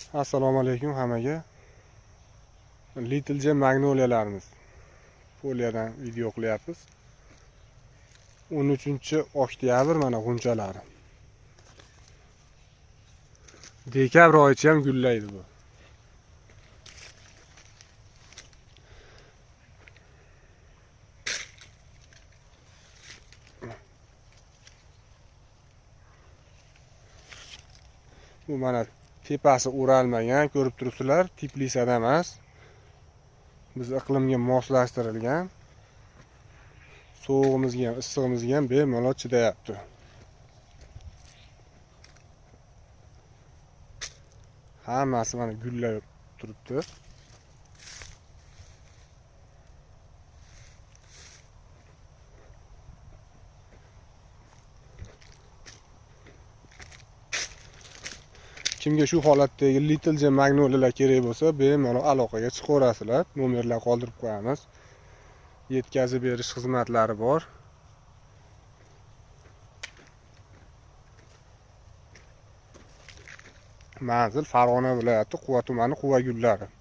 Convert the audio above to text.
Assalomu alaykum hammaga. Little magnoliyalarimiz foliyadan video qilyapmiz. 13-oktyabr mana g'unchalari. Dekabr oyicha ham gullaydi bu. Bu mana tepasi o'ralmagan, ko'rib turibsizlar, Tbilisidan emas. Biz iqlimga moslashtirilgan. Sovuqimizga ham, issig'imizga ham bemalol chidayapti. Hammasi mana gullayib turibdi. Kimga shu holatdagi Little magnoliyalar kerak bo'lsa, bemalol aloqaga chiqaverasizlar. Nomerlar qoldirib qo'yamiz. Yetkazib berish xizmatlari bor. Manzil Farg'ona viloyati Quva tumani Quva gullari.